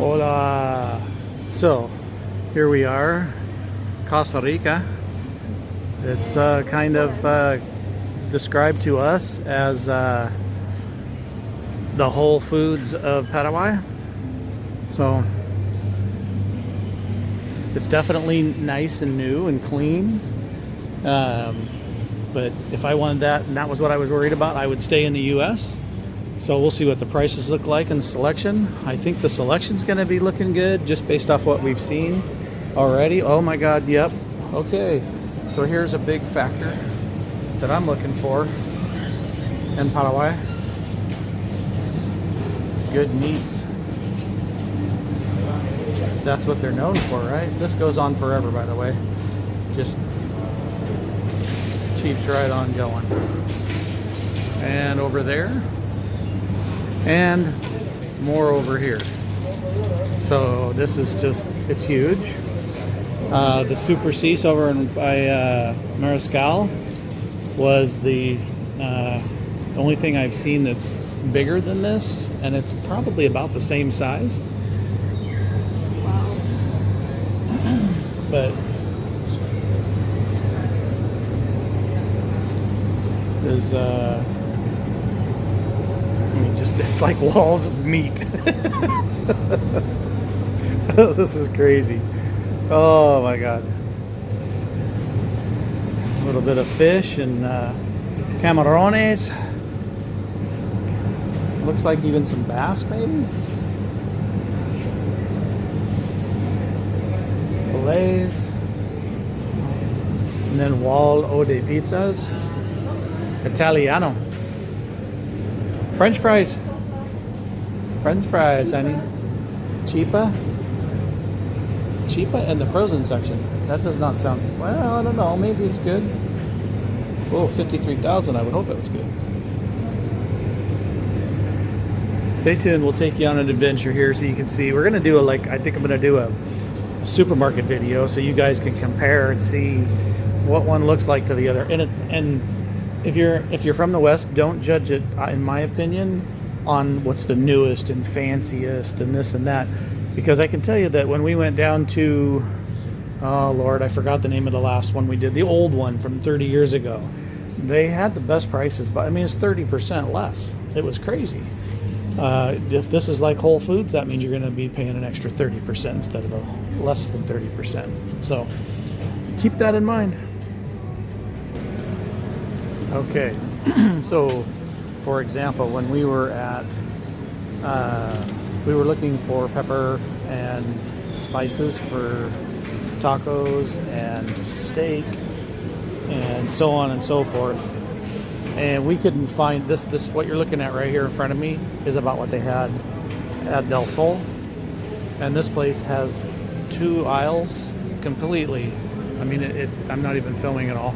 Hola. So, here we are, Casa Rica. It's kind of described to us as the Whole Foods of Paraguay. So, it's definitely nice and new and clean. But if I wanted that, and that was what I was worried about, I would stay in the U.S. So we'll see what the prices look like in the selection. I think the selection's going to be looking good just based off what we've seen already. Oh my God, yep. Okay, so here's a big factor that I'm looking for in Paraguay. Good meats. That's what they're known for, right? This goes on forever, by the way. Just keeps right on going. And over there. And more over here. So this is just, it's huge. The Super Cease over in by Mariscal was the only thing I've seen that's bigger than this, and it's probably about the same size. Wow. But there's it's like walls of meat. This is crazy. Oh my God. A little bit of fish and camarones. Looks like even some bass maybe. Fillets. And then wall o de pizzas. Italiano. French fries. French fries, honey. Chipa. Chipa in the frozen section. That does not sound... Well, I don't know. Maybe it's good. Oh, 53,000. I would hope it was good. Stay tuned. We'll take you on an adventure here so you can see. We're going to do I think I'm going to do a supermarket video so you guys can compare and see what one looks like to the other. And if you're from the West, don't judge it, in my opinion, on what's the newest and fanciest and this and that. Because I can tell you that when we went down to, oh Lord, I forgot the name of the last one we did, the old one from 30 years ago. They had the best prices, but I mean, it's 30% less. It was crazy. If this is like Whole Foods, that means you're going to be paying an extra 30% instead of less than 30%. So keep that in mind. Okay, so for example, when we were at, we were looking for pepper and spices for tacos and steak and so on and so forth. And we couldn't find this, what you're looking at right here in front of me is about what they had at Del Sol. And this place has 2 aisles completely. I mean, I'm not even filming at all.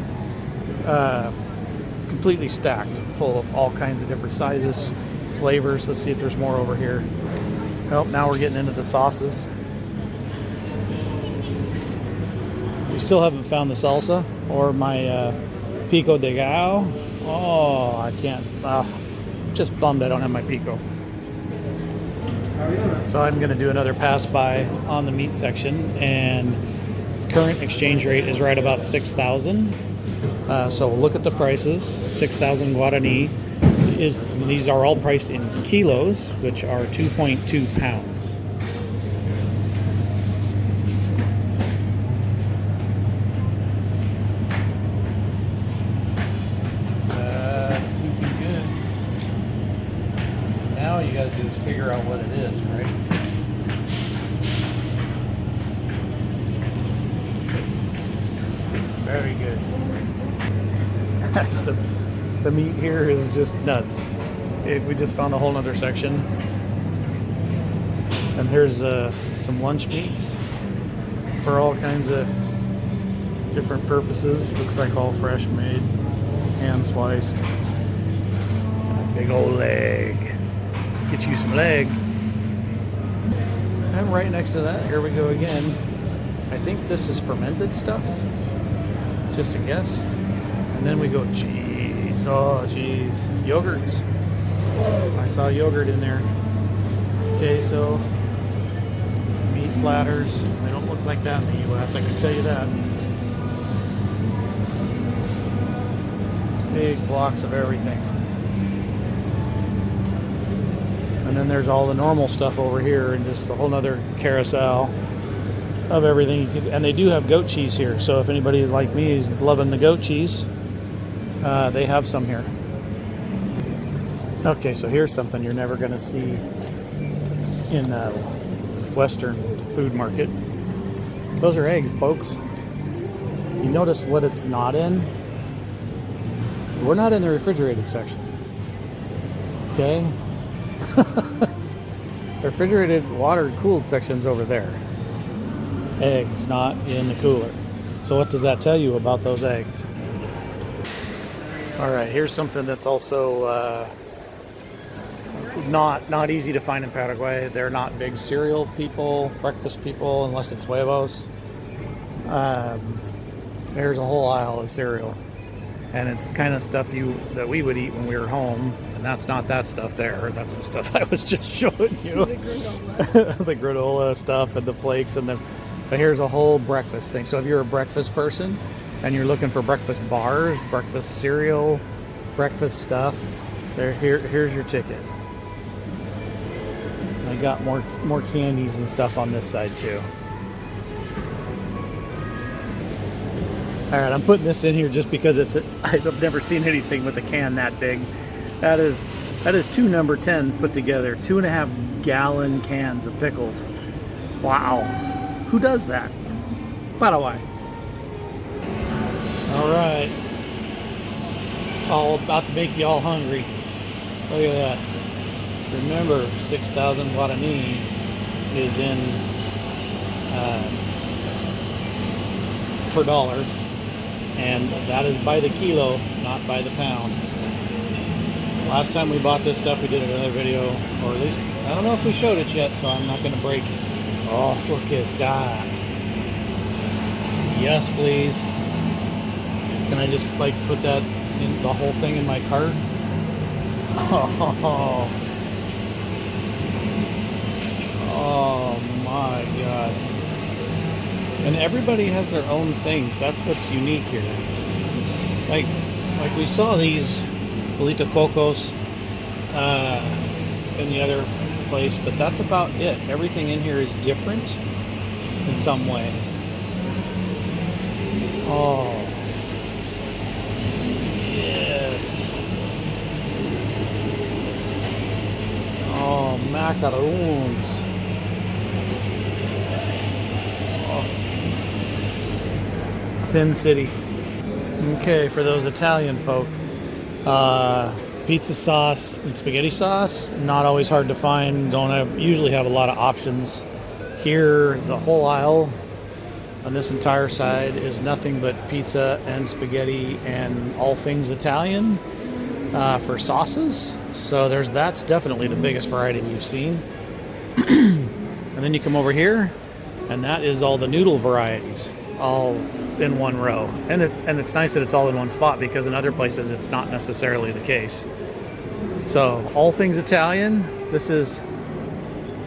Completely stacked, full of all kinds of different sizes, flavors. Let's see if there's more over here. Oh, now we're getting into the sauces. We still haven't found the salsa or my pico de gallo. Oh, I can't. Just bummed I don't have my pico. So I'm going to do another pass by on the meat section, and current exchange rate is right about 6,000. So look at the prices. 6,000 Guarani these are all priced in kilos, which are 2.2 pounds. That's looking good. Now you got to do is figure out what it is, right? Very good. The meat here is just nuts. We just found a whole nother section. And here's some lunch meats for all kinds of different purposes. Looks like all fresh made, hand sliced. And a big old leg. Get you some leg. And right next to that, here we go again. I think this is fermented stuff. Just a guess. And then we go cheese. Oh, cheese. Yogurts. I saw yogurt in there. Queso. platters. They don't look like that in the US, I can tell you that. Big blocks of everything. And then there's all the normal stuff over here, and just a whole nother carousel of everything. And they do have goat cheese here, so if anybody is like me is loving the goat cheese, they have some here. Okay, so here's something you're never going to see in a Western food market. Those are eggs, folks. You notice what it's not in? We're not in the refrigerated section. Okay? The refrigerated water cooled section's over there. Eggs not in the cooler. So what does that tell you about those eggs? All right, here's something that's also not easy to find in Paraguay. They're not big cereal people, breakfast people, unless it's huevos. There's a whole aisle of cereal, and it's kind of stuff that we would eat when we were home, and that's not that stuff there. That's the stuff I was just showing you. The granola. The granola stuff and the flakes and the. But here's a whole breakfast thing. So if you're a breakfast person and you're looking for breakfast bars, breakfast cereal, breakfast stuff, here's your ticket. I got more candies and stuff on this side too. All right, I'm putting this in here just because I've never seen anything with a can that big. That is 2 number 10s put together, 2.5 gallon cans of pickles. Wow, who does that? Paraguay. All right, all about to make you all hungry. Look at that. Remember, 6,000 Guarani is in per dollar, and that is by the kilo, not by the pound. Last time we bought this stuff, we did another video, or at least, I don't know if we showed it yet, so I'm not going to break it. Oh, look at that. Yes, please. Can I just like put that in the whole thing in my cart? Oh my God. And everybody has their own things. That's what's unique here. Like we saw these Bolita Cocos in the other place, but that's about it. Everything in here is different in some way. Oh. Yes. Oh, macaroons. Sin City. Okay, for those Italian folk, pizza sauce and spaghetti sauce, not always hard to find. Usually have a lot of options. Here, the whole aisle on this entire side is nothing but pizza and spaghetti and all things Italian for sauces. So that's definitely the biggest variety you've seen. And then you come over here, and that is all the noodle varieties, all in one row. And it's nice that it's all in one spot, because in other places it's not necessarily the case. So all things Italian. This is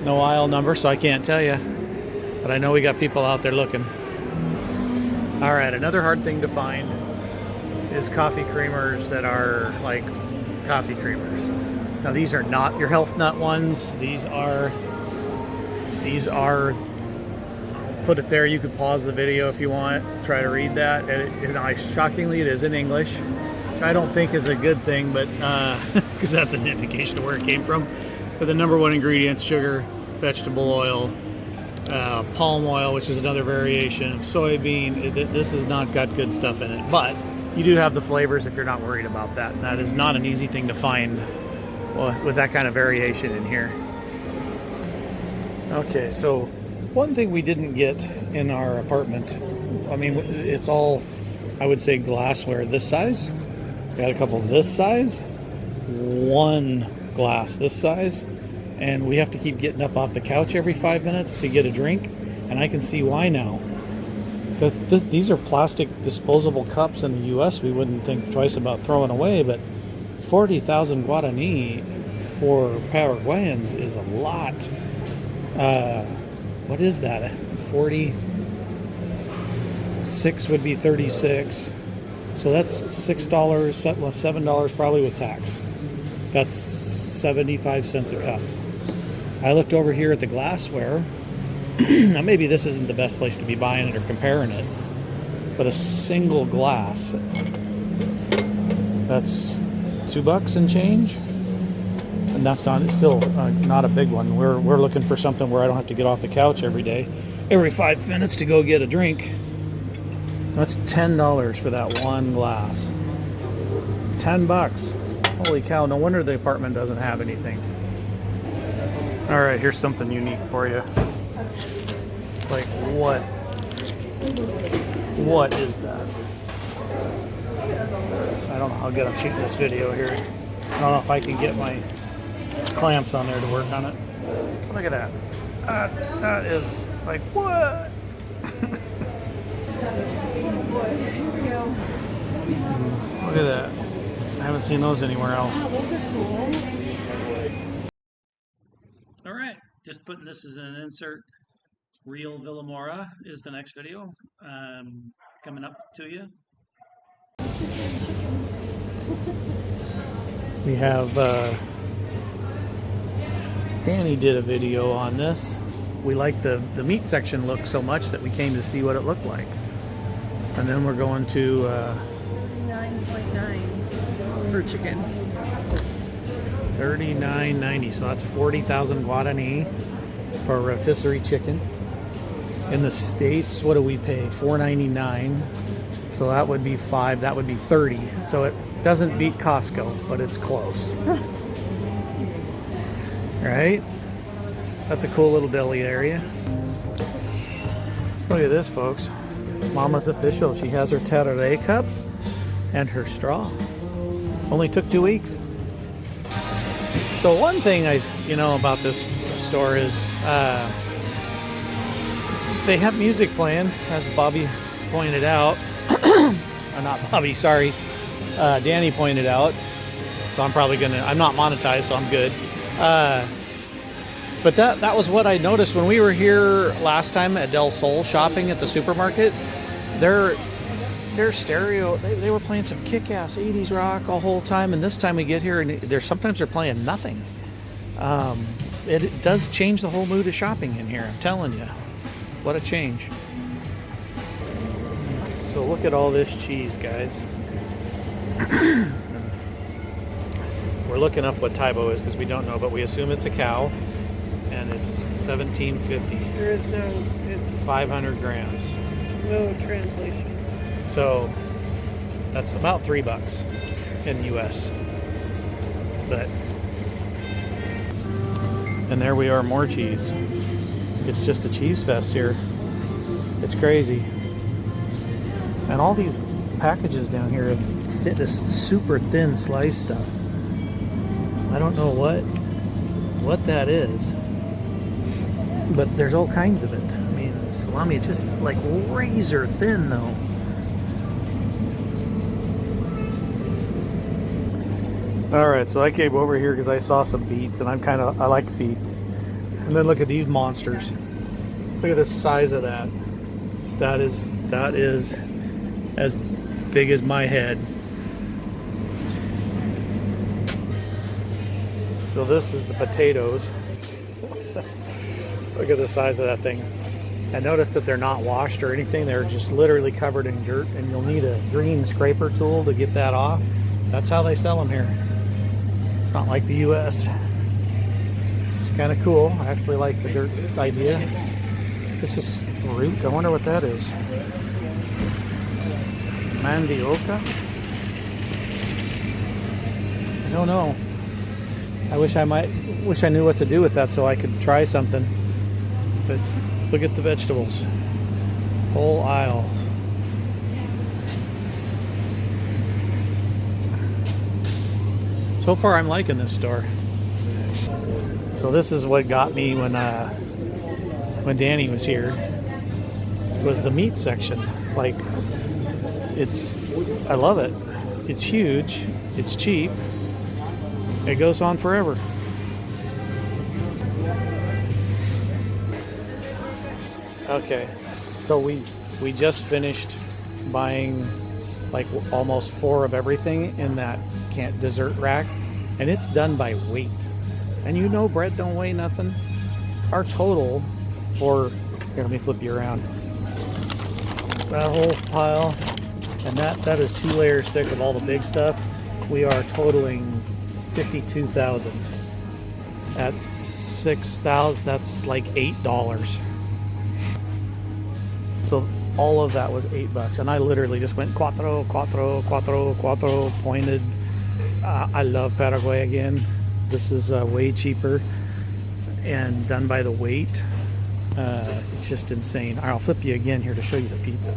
no aisle number, so I can't tell you, but I know we got people out there looking. All right, another hard thing to find is coffee creamers that are like coffee creamers. Now these are not your health nut ones. These are I'll put it there. You could pause the video if you want, try to read that. Shockingly, it is in English, which I don't think is a good thing, but because that's an indication of where it came from. But the number one ingredients: sugar, vegetable oil, palm oil, which is another variation of soybean. This has not got good stuff in it, but you do have the flavors if you're not worried about that. And that is not an easy thing to find with that kind of variation in here. Okay, so one thing we didn't get in our apartment, I mean, it's all, I would say, glassware this size. We got a couple this size, one glass this size, and we have to keep getting up off the couch every 5 minutes to get a drink, and I can see why now. Because these are plastic disposable cups. In the U.S., we wouldn't think twice about throwing away, but 40,000 Guarani for Paraguayans is a lot. what is that? 46 would be 36. So that's $6, well, $7 probably with tax. That's 75 cents a cup. I looked over here at the glassware. Now maybe this isn't the best place to be buying it or comparing it, but a single glass, that's $2 and change, and that's not still not a big one. We're looking for something where I don't have to get off the couch every 5 minutes to go get a drink. That's $10 for that one glass. $10. Holy cow! No wonder the apartment doesn't have anything. All right, here's something unique for you. Like what? What is that? I don't know how good I'm shooting this video here. I don't know if I can get my clamps on there to work on it. Look at that. That is like what? Look at that. I haven't seen those anywhere else. Wow, those are cool. All right, just putting this as an insert. Real Villa Morra is the next video coming up to you. We have Danny did a video on this. We like the meat section look so much that we came to see what it looked like. And then we're going to 9.9 per chicken. $39.90, so that's 40,000 Guarani for a rotisserie chicken. In the States, what do we pay? $4.99. So that would be 5, that would be 30. So it doesn't beat Costco, but it's close. Right? That's a cool little deli area. Look at this, folks. Mama's official. She has her Tereré cup and her straw. Only took 2 weeks. So one thing about this store is they have music playing, as Bobby pointed out. Not Bobby, sorry. Danny pointed out. So I'm not monetized, so I'm good. But that was what I noticed when we were here last time at Del Sol shopping at the supermarket. Their stereo, they were playing some kick-ass 80s rock all whole time, and this time we get here and sometimes they're playing nothing. It does change the whole mood of shopping in here, I'm telling you. What a change. So look at all this cheese, guys. We're looking up what Taibo is because we don't know, but we assume it's a cow, and it's $17.50. There is no, it's 500 grams. no translation. So that's about $3 in US. And there we are, more cheese. It's just a cheese fest here. It's crazy. And all these packages down here, it's this super thin slice stuff. I don't know what that is, but there's all kinds of it. I mean, salami, it's just like razor thin though. All right, so I came over here because I saw some beets, and I like beets. And then look at these monsters. Look at the size of that. That is as big as my head. So this is the potatoes. Look at the size of that thing. And notice that they're not washed or anything. They're just literally covered in dirt, and you'll need a green scraper tool to get that off. That's how they sell them here. It's not like the US. It's kind of cool. I actually like the dirt idea. This is root. I wonder what that is. Mandioca? I don't know. I wish I knew what to do with that so I could try something. But look at the vegetables. Whole aisles. So far I'm liking this store. So this is what got me when Danny was here. Was the meat section. Like, I love it. It's huge. It's cheap. It goes on forever. Okay, so we just finished buying like almost 4 of everything in that dessert rack, and it's done by weight. And you know bread don't weigh nothing. Our total for, here, let me flip you around. That whole pile, and that is 2 layers thick of all the big stuff. We are totaling 52,000. That's 6,000. That's like $8. So all of that was $8, and I literally just went cuatro, cuatro, cuatro, cuatro, pointed. I love Paraguay again. This is way cheaper and done by the weight. It's just insane. I'll flip you again here to show you the pizza.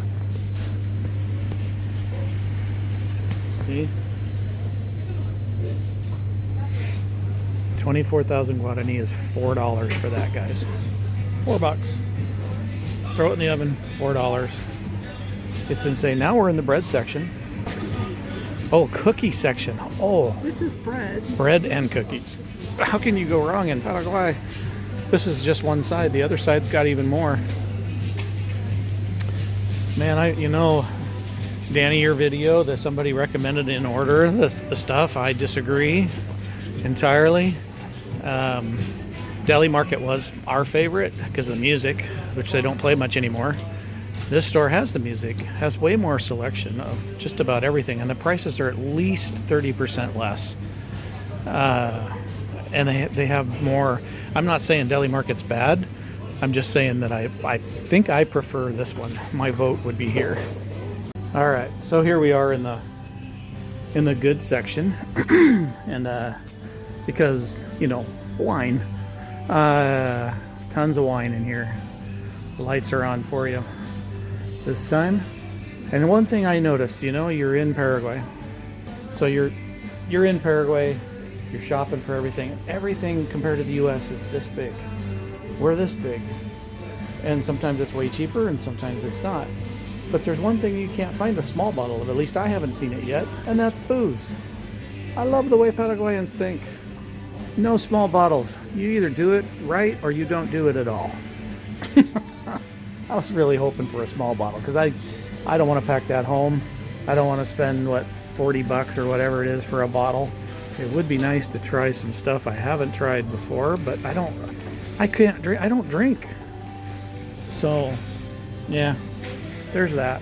See? 24,000 Guarani is $4 for that, guys. $4. Throw it in the oven, $4. It's insane. Now we're in the bread section. Oh, cookie section. Oh, This is bread. bread and cookies. How can you go wrong in Paraguay? This is just one side. The other side's got even more. Man, Danny, your video that somebody recommended in order, the stuff, I disagree entirely. Delimarket was our favorite because of the music, which they don't play much anymore. This store has the music, has way more selection of just about everything, and the prices are at least 30% less. And they have more. I'm not saying Delimarket's bad. I'm just saying that I think I prefer this one. My vote would be here. All right, so here we are in the good section, and because wine, tons of wine in here. The lights are on for you this time. And one thing I noticed, you're in Paraguay, so you're in Paraguay. You're shopping for everything. Everything compared to the U.S. is this big. We're this big. And sometimes it's way cheaper and sometimes it's not. But there's one thing you can't find a small bottle of, at least I haven't seen it yet, and that's booze. I love the way Paraguayans think. No small bottles. You either do it right or you don't do it at all. I was really hoping for a small bottle because I don't want to pack that home. I don't want to spend, $40 or whatever it is for a bottle. It would be nice to try some stuff I haven't tried before, but I don't drink. So, yeah, there's that.